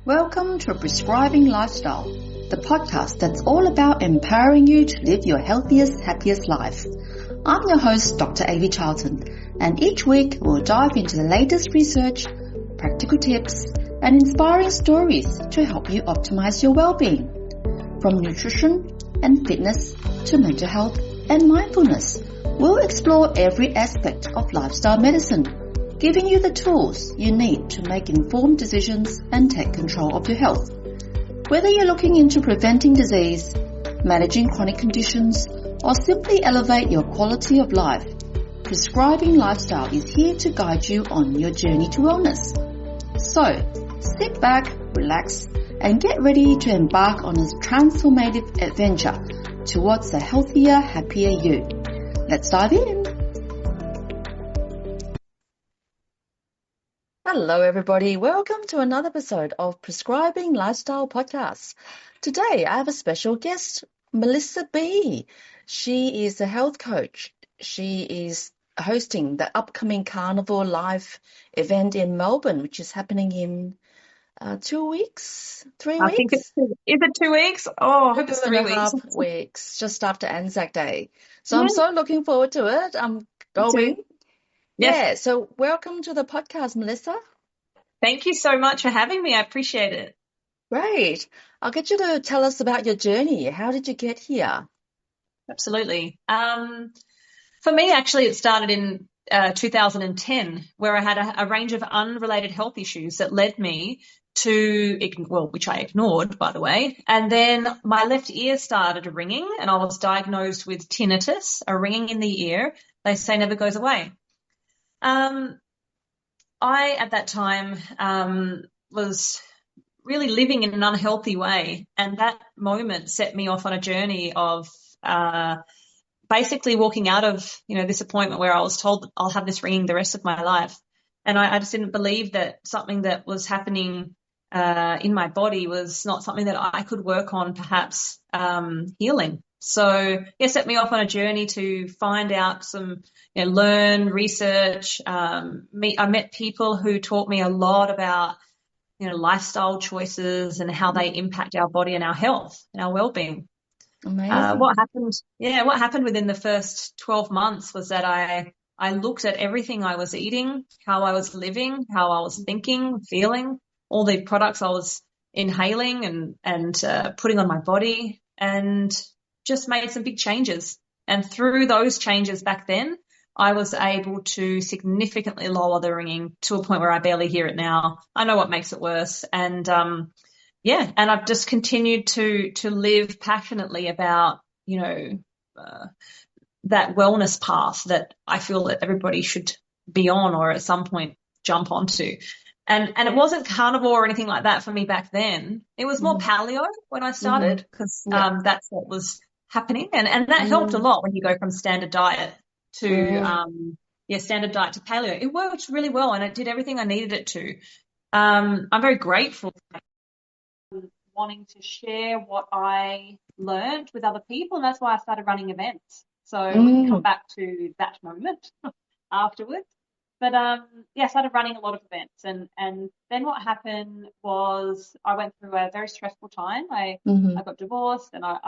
Welcome to Prescribing Lifestyle, the podcast that's all about empowering you to live your healthiest, happiest life. I'm your host, Dr. Avi Charlton, and each week we'll dive into the latest research, practical tips, and inspiring stories to help you optimize your well-being. From nutrition and fitness to mental health and mindfulness, we'll explore every aspect of lifestyle medicine, giving you the tools you need to make informed decisions and take control of your health. Whether you're looking into preventing disease, managing chronic conditions, or simply elevate your quality of life, Prescribing Lifestyle is here to guide you on your journey to wellness. So, sit back, relax, and get ready to embark on this transformative adventure towards a healthier, happier you. Let's dive in. Hello, everybody. Welcome to another episode of Prescribing Lifestyle Podcast. Today, I have a special guest, Melissa B. She is a health coach. She is hosting the upcoming Carnivore live event in Melbourne, which is happening in 2 weeks, 3 weeks? I think is it 2 weeks? Oh, I hope it's 3 weeks. 2.5 weeks, just after Anzac Day. So I'm so looking forward to it. I'm going. Yes. Yeah, so welcome to the podcast, Melissa. Thank you so much for having me. I appreciate it. Great. I'll get you to tell us about your journey. How did you get here? Absolutely. For me, actually, it started in 2010, where I had a range of unrelated health issues that led me to, which I ignored, by the way. And then my left ear started ringing, and I was diagnosed with tinnitus, a ringing in the ear. They say never goes away. I, at that time, was really living in an unhealthy way, and that moment set me off on a journey of basically walking out of, this appointment where I was told I'll have this ringing the rest of my life. And I just didn't believe that something that was happening in my body was not something that I could work on, perhaps healing. So it set me off on a journey to find out learn, research. I met people who taught me a lot about, lifestyle choices and how they impact our body and our health and our well-being. Amazing. What happened within the first 12 months was that I looked at everything I was eating, how I was living, how I was thinking, feeling, all the products I was inhaling and putting on my body, and just made some big changes. And through those changes back then, I was able to significantly lower the ringing to a point where I barely hear it now. I know what makes it worse. And and I've just continued to live passionately about, that wellness path that I feel that everybody should be on or at some point jump onto. And it wasn't carnivore or anything like that for me back then. It was more paleo when I started, because that's what was happening. And that helped a lot when you go from standard diet to standard diet to paleo. It worked really well, and it did everything I needed it to. I'm very grateful for wanting to share what I learned with other people, and that's why I started running events. So we can come back to that moment afterwards. But I started running a lot of events, and then what happened was I went through a very stressful time. I got divorced, and I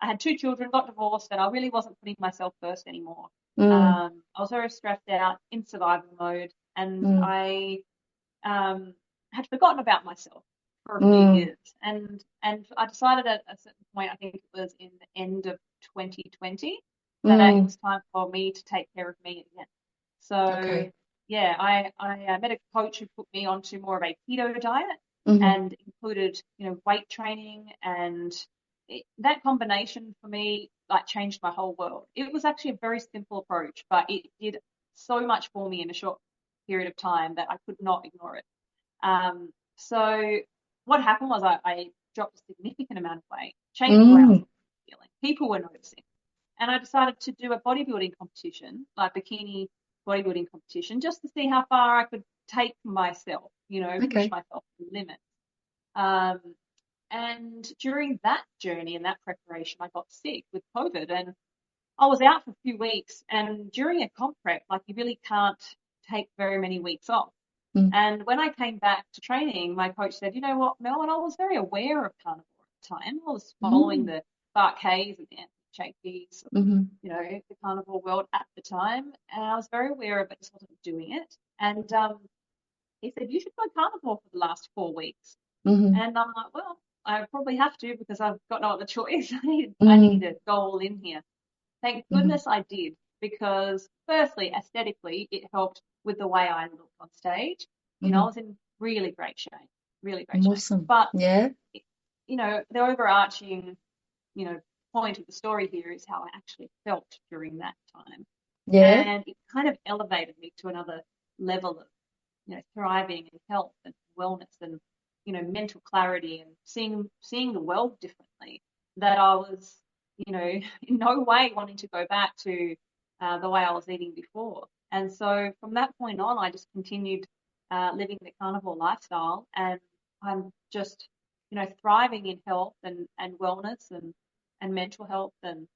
had 2 children, got divorced, and I really wasn't putting myself first anymore. I was very stressed out, in survival mode, and I had forgotten about myself for a few years. And I decided at a certain point, I think it was in the end of 2020, that it was time for me to take care of me again. So, I met a coach who put me onto more of a keto diet and included, weight training, and that combination for me changed my whole world. It was actually a very simple approach, but it did so much for me in a short period of time that I could not ignore it. So what happened was I dropped a significant amount of weight, changed the way I was feeling. People were noticing. And I decided to do a bodybuilding competition, like bikini bodybuilding competition, just to see how far I could take myself, push myself to the limit. And during that journey and that preparation, I got sick with COVID, and I was out for a few weeks. And during a comp prep, you really can't take very many weeks off. And when I came back to training, my coach said, you know what, Mel, and I was very aware of carnivore at the time. I was following the Bart K's and the Anthony Shakey's, you know, the carnivore world at the time. And I was very aware of it, just wasn't doing it. And he said, you should go carnivore for the last 4 weeks. And I'm like, well, I probably have to because I've got no other choice. I need to go all in here. Thank goodness I did, because firstly, aesthetically, it helped with the way I looked on stage. You know, I was in really great shape, really great shape. But, you know, the overarching, you know, point of the story here is how I actually felt during that time. And it kind of elevated me to another level of, you know, thriving and health and wellness and, you know, mental clarity and seeing the world differently, that I was, you know, in no way wanting to go back to the way I was eating before. And so from that point on, I just continued living the carnivore lifestyle, and I'm just, you know, thriving in health and wellness and mental health, and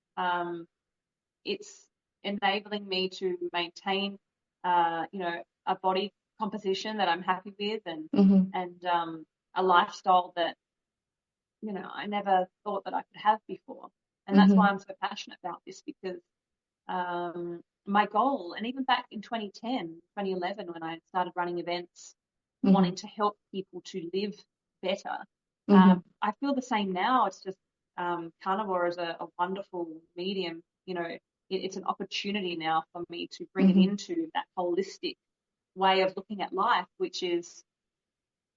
it's enabling me to maintain, you know, a body composition that I'm happy with, and a lifestyle that, you know, I never thought that I could have before. And that's why I'm so passionate about this, because my goal, and even back in 2010, 2011, when I started running events, wanting to help people to live better, I feel the same now. It's just carnivore is a wonderful medium. You know, it's an opportunity now for me to bring it into that holistic way of looking at life, which is,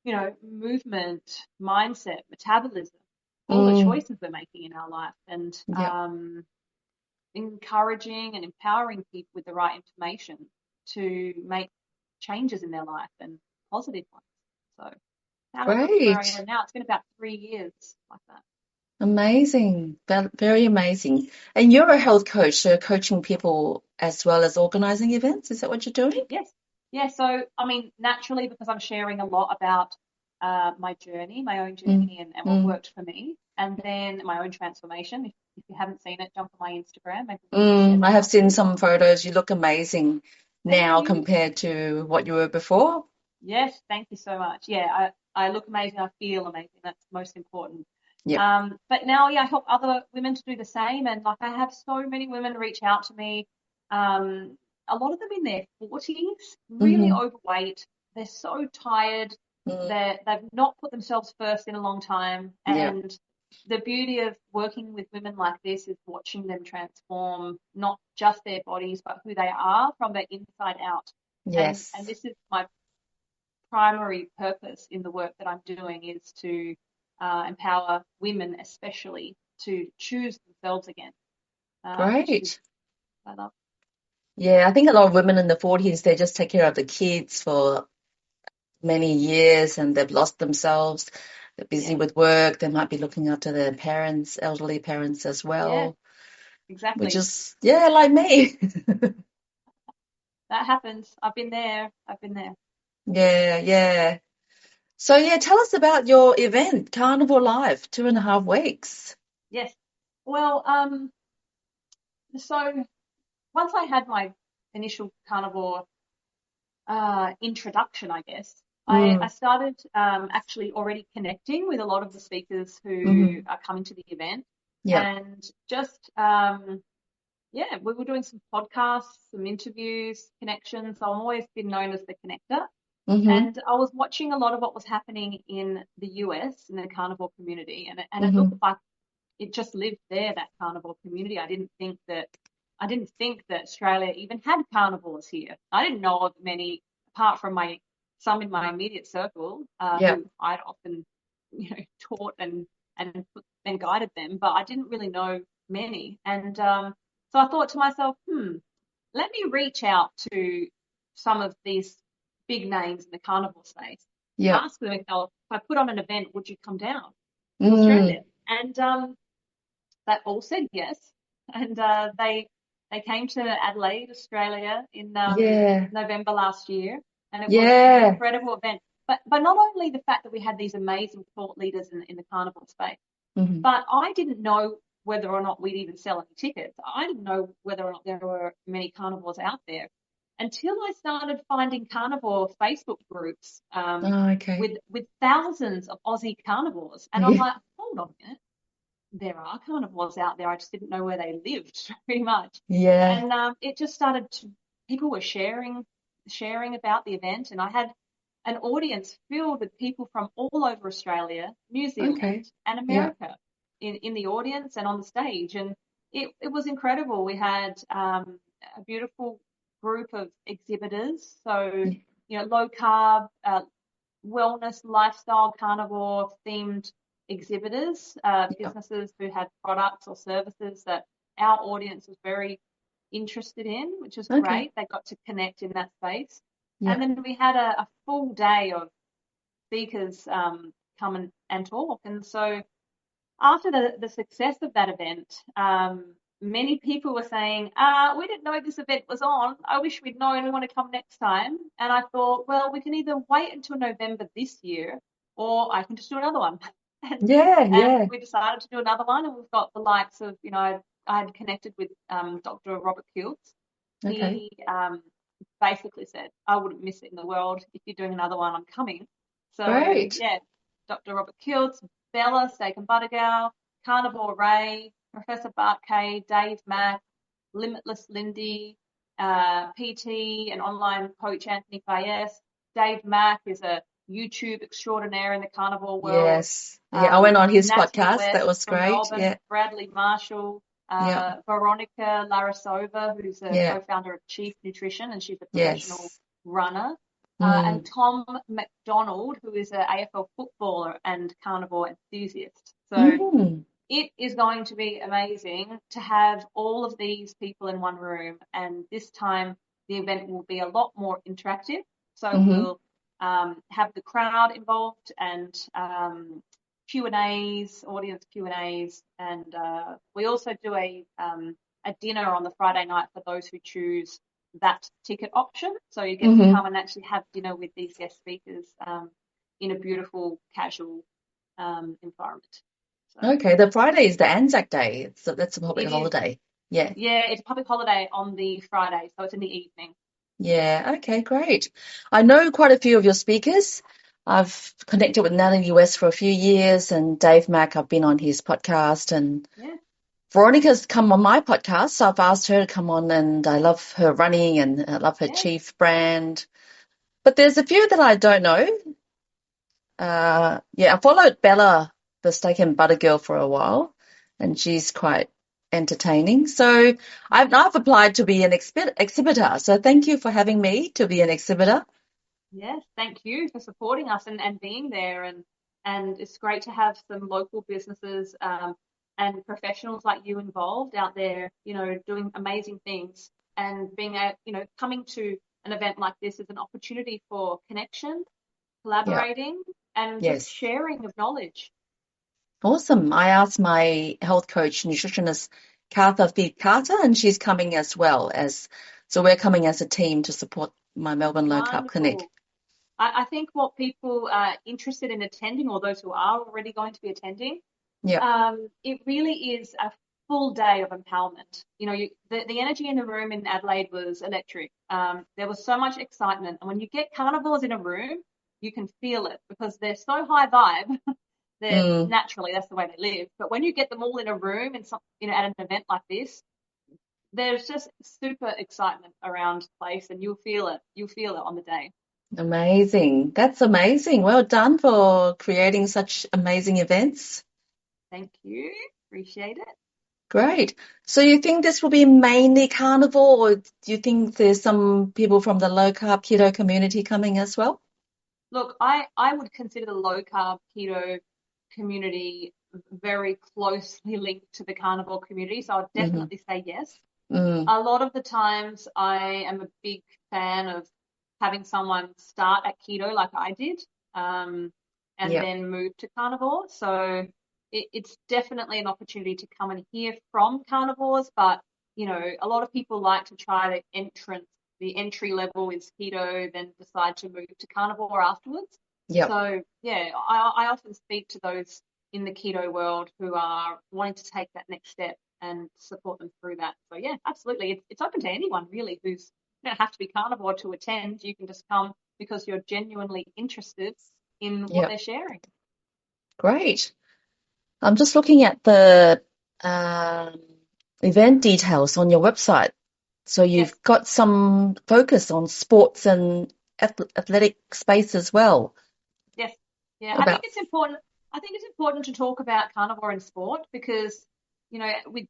you know, movement, mindset, metabolism, all the choices we're making in our life, and encouraging and empowering people with the right information to make changes in their life, and positive ones. So where I am now, it's been about 3 years like that. Amazing. Very amazing. And you're a health coach, so coaching people as well as organizing events. Is that what you're doing? Yes. Yeah. So, I mean, naturally, because I'm sharing a lot about my journey, my own journey, and what worked for me, and then my own transformation. If you haven't seen it, jump on my Instagram. Maybe I have seen some photos. You look amazing now you. compared to what you were before. Yes, thank you so much. Yeah, I look amazing. I feel amazing. That's most important. Yeah. But now, I help other women to do the same. And like, I have so many women reach out to me. A lot of them in their 40s, really overweight. They're so tired. They've not put themselves first in a long time. And the beauty of working with women like this is watching them transform not just their bodies, but who they are from the inside out. Yes. And this is my primary purpose in the work that I'm doing, is to empower women, especially, to choose themselves again. Great. I love. Yeah, I think a lot of women in the 40s, they just take care of the kids for many years and they've lost themselves. They're busy with work. They might be looking after their parents, elderly parents as well. Yeah, exactly. Which is, like me. That happens. I've been there. Yeah. So, tell us about your event, Carnivore Live, 2.5 weeks. Yes. Well, so once I had my initial carnivore introduction, I guess, I started actually already connecting with a lot of the speakers who are coming to the event. And just, we were doing some podcasts, some interviews, connections. So I've always been known as the connector. And I was watching a lot of what was happening in the US, in the carnivore community, and it looked like it just lived there, that carnivore community. I didn't think that Australia even had carnivores here. I didn't know of many, apart from some in my immediate circle, who I'd often, taught and guided them, but I didn't really know many. And so I thought to myself, let me reach out to some of these big names in the carnivore space. Ask them if I put on an event, would you come down to Australia? And they all said yes. And they came to Adelaide, Australia in November last year. And it was an incredible event. But not only the fact that we had these amazing thought leaders in the carnivore space, but I didn't know whether or not we'd even sell any tickets. I didn't know whether or not there were many carnivores out there. until I started finding carnivore Facebook groups Okay. with thousands of Aussie carnivores. And I'm Yeah. like, hold on a minute, there are carnivores out there. I just didn't know where they lived pretty much. Yeah. And it just started to, people were sharing about the event, and I had an audience filled with people from all over Australia, New Okay. Zealand, and Yeah. America in the audience and on the stage. And it was incredible. We had a beautiful group of exhibitors. So, low carb, wellness, lifestyle, carnivore themed exhibitors, Yeah. businesses who had products or services that our audience was very interested in, which was Okay. great. They got to connect in that space. And Yeah. then we had a full day of speakers come and talk. And so after the success of that event, many people were saying, we didn't know this event was on. I wish we'd known. We want to come next time. And I thought, well, we can either wait until November this year, or I can just do another one. and, Yeah. and Yeah. we decided to do another one. And we've got the likes of, I had connected with Dr. Robert Kiltz. Okay. He basically said, I wouldn't miss it in the world. If you're doing another one, I'm coming. So, Great. yeah, Dr. Robert Kiltz, Bella, Steak and Buttergirl, Carnivore Ray, Professor Bart Kay, Dave Mack, Limitless Lindy, PT and online coach Anthony Fayez. Dave Mack is a YouTube extraordinaire in the carnivore world. Yes. Yeah. I went on his Natalie podcast. That West was from great. Melbourne, Yeah. Bradley Marshall, Yeah. Veronica Larasova, who's a Yeah. co-founder of Chief Nutrition, and she's a professional Yes. runner. And Mm. Tom McDonald, who is an AFL footballer and carnivore enthusiast. So Mm. it is going to be amazing to have all of these people in one room. And this time the event will be a lot more interactive. So Mm-hmm. we'll have the crowd involved and Q&As, audience Q&As. And we also do a dinner on the Friday night for those who choose that ticket option. So you get to Mm-hmm. come and actually have dinner with these guest speakers in a beautiful, casual environment. So Okay. The Friday is the Anzac Day. So that's a public it is, holiday. Yeah. yeah, it's a public holiday on the Friday, so it's in the evening. Yeah. Okay. Great. I know quite a few of your speakers. I've connected with Natalie West for a few years, and Dave Mack, I've been on his podcast, and Yeah, Veronica's come on my podcast, so I've asked her to come on, and I love her running and I love her yeah, Chief brand. But there's a few that I don't know. Yeah, I followed Bella, the steak and butter girl, for a while, and she's quite entertaining. So I've applied to be an exhibitor. So thank you for having me to be an exhibitor. yes. Thank you for supporting us and being there. And it's great to have some local businesses and professionals like you involved out there, doing amazing things and being coming to an event like this is an opportunity for connection, Yeah. collaborating, and just Yes. sharing of knowledge. Awesome. I asked my health coach, nutritionist, Carter, and she's coming as well so we're coming as a team to support my Melbourne Low Carb Clinic. Wonderful. I think what people are interested in attending, or those who are already going to be attending, Yeah. it really is a full day of empowerment. The energy in the room in Adelaide was electric. There was so much excitement. And when you get carnivores in a room, you can feel it because they're so high vibe. They're Mm, naturally, that's the way they live. But when you get them all in a room and at an event like this, there's just super excitement around the place and you'll feel it. You'll feel it on the day. amazing. That's amazing. Well done for creating such amazing events. Thank you. Appreciate it. Great. So you think this will be mainly carnivore, or do you think there's some people from the low carb keto community coming as well? Look, I would consider the low carb keto community very closely linked to the carnivore community. So I'd Mm-hmm. definitely say yes. Mm, A lot of the times I am a big fan of having someone start at keto like I did, and yeah. then move to carnivore. So it's definitely an opportunity to come and hear from carnivores, but a lot of people like to try the entry level is keto, then decide to move to carnivore afterwards. Yeah. So yeah, I often speak to those in the keto world who are wanting to take that next step and support them through that. So yeah, absolutely. It's open to anyone really who's don't have to be carnivore to attend. You can just come because you're genuinely interested in what they're sharing. Great. I'm just looking at the event details on your website. So you've got some focus on sports and athletic space as well. Yes. Yeah. I think it's important. I think it's important to talk about carnivore and sport because, with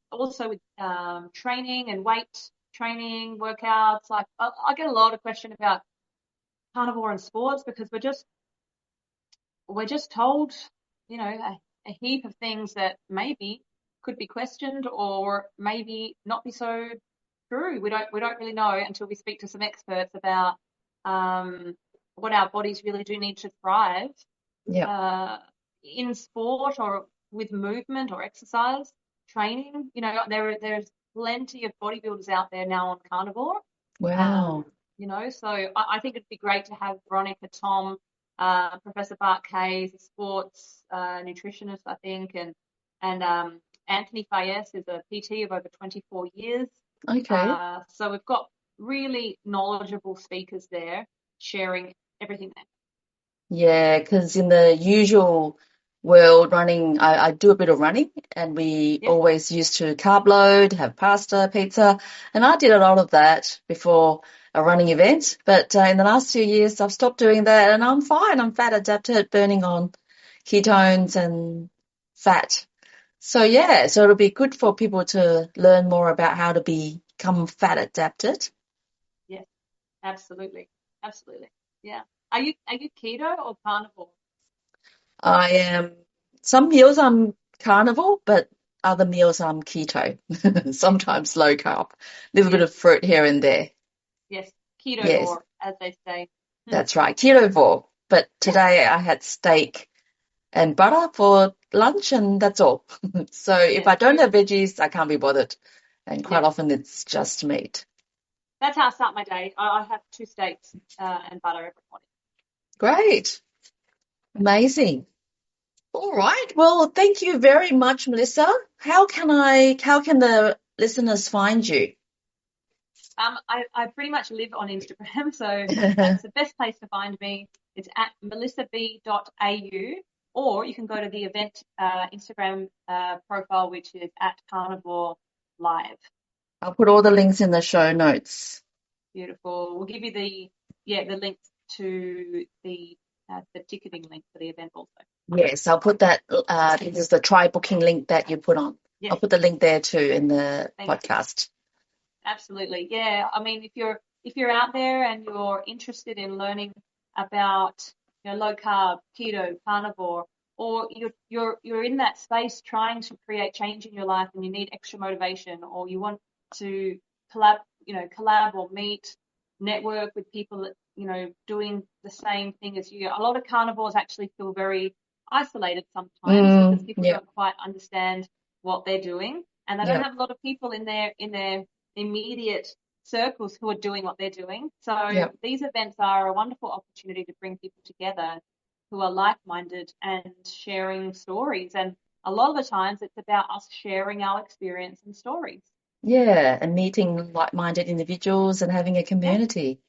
training and weight training, workouts, like I get a lot of question about carnivore and sports because we're just told, a heap of things that maybe could be questioned or maybe not be so true. We don't really know until we speak to some experts about what our bodies really do need to thrive in sport or with movement or exercise training. There's plenty of bodybuilders out there now on carnivore. Wow. So I think it'd be great to have Veronica, Tom, Professor Bart Kays, a sports nutritionist, I think, and Anthony Fayez is a PT of over 24 years. Okay. So we've got really knowledgeable speakers there sharing everything there. Yeah, because in the usual world running, I do a bit of running, and we always used to carb load, have pasta, pizza, and I did a lot of that before a running event. But in the last few years, I've stopped doing that, and I'm fine. I'm fat adapted, burning on ketones and fat. So it'll be good for people to learn more about how to become fat adapted. Yes, absolutely. Yeah. Are you keto or carnivore? I am. Some meals I'm carnivore, but other meals I'm keto. Sometimes low carb, a little bit of fruit here and there. Yes, ketovore, as they say. That's right, ketovore. But today I had steak and butter for lunch, and that's all. So if I don't have veggies, I can't be bothered. And quite often it's just meat. That's how I start my day. I have 2 steaks and butter every morning. Great. Amazing. All right. Well, thank you very much, Melissa. How can the listeners find you? I pretty much live on Instagram, so that's the best place to find me. It's at melissab.au, or you can go to the event Instagram profile, which is at Carnivore Live. I'll put all the links in the show notes. Beautiful. We'll give you the links to the ticketing link for the event also. Yes, I'll put that. This is the try booking link that you put on. Yes. I'll put the link there too in the podcast. Absolutely. Yeah. I mean, if you're out there and you're interested in learning about low carb, keto, carnivore, or you're in that space trying to create change in your life and you need extra motivation, or you want to collab or meet, network with people that doing the same thing as you. A lot of carnivores actually feel very isolated sometimes because people don't quite understand what they're doing, and they don't have a lot of people in their immediate circles who are doing what they're doing. So these events are a wonderful opportunity to bring people together who are like-minded and sharing stories. And a lot of the times it's about us sharing our experience and stories. Yeah, and meeting like-minded individuals and having a community.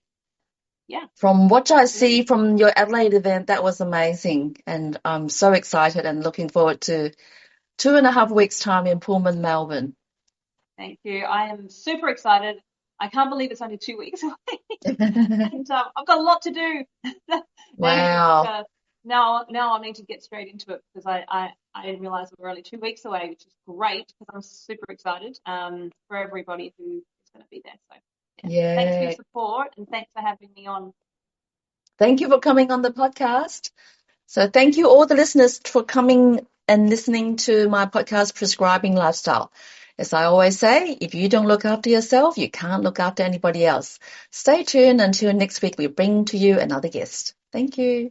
Yeah. From what I see from your Adelaide event, that was amazing. And I'm so excited and looking forward to 2.5 weeks' time in Pullman, Melbourne. Thank you. I am super excited. I can't believe it's only 2 weeks away. And I've got a lot to do. Wow. Now I need to get straight into it because I didn't realize we were only 2 weeks away, which is great because I'm super excited for everybody who is going to be there. So thanks for your support and thanks for having me on. Thank you for coming on the podcast. So thank you all the listeners for coming and listening to my podcast, Prescribing Lifestyle. As I always say, if you don't look after yourself, you can't look after anybody else. Stay tuned until next week. We bring to you another guest. Thank you.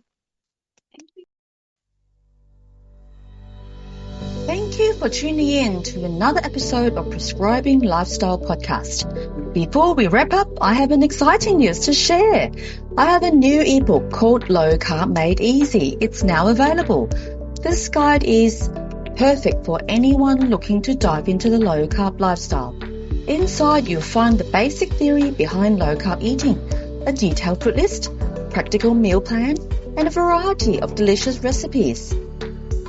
Thank you for tuning in to another episode of Prescribing Lifestyle Podcast. Before we wrap up, I have an exciting news to share. I have a new ebook called Low Carb Made Easy. It's now available. This guide is perfect for anyone looking to dive into the low carb lifestyle. Inside you'll find the basic theory behind low-carb eating, a detailed food list, practical meal plan, and a variety of delicious recipes.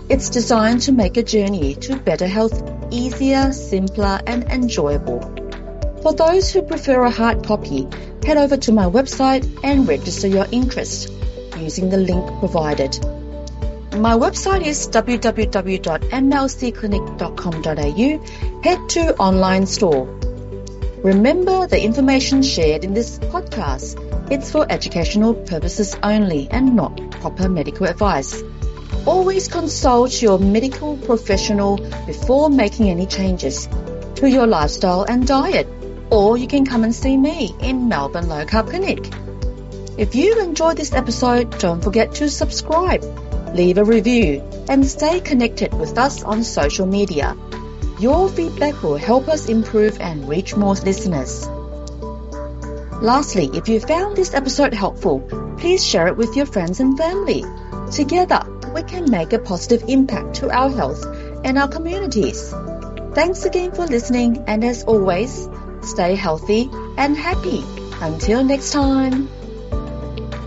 It's designed to make a journey to better health easier, simpler, and enjoyable. For those who prefer a hard copy, head over to my website and register your interest using the link provided. My website is www.mlcclinic.com.au. Head to online store. Remember, the information shared in this podcast, it's for educational purposes only and not proper medical advice. Always consult your medical professional before making any changes to your lifestyle and diet, or you can come and see me in Melbourne Low Carb Clinic. If you enjoyed this episode, don't forget to subscribe, leave a review, and stay connected with us on social media. Your feedback will help us improve and reach more listeners. Lastly, if you found this episode helpful, please share it with your friends and family. Together, we can make a positive impact to our health and our communities. Thanks again for listening, and as always, stay healthy and happy. Until next time.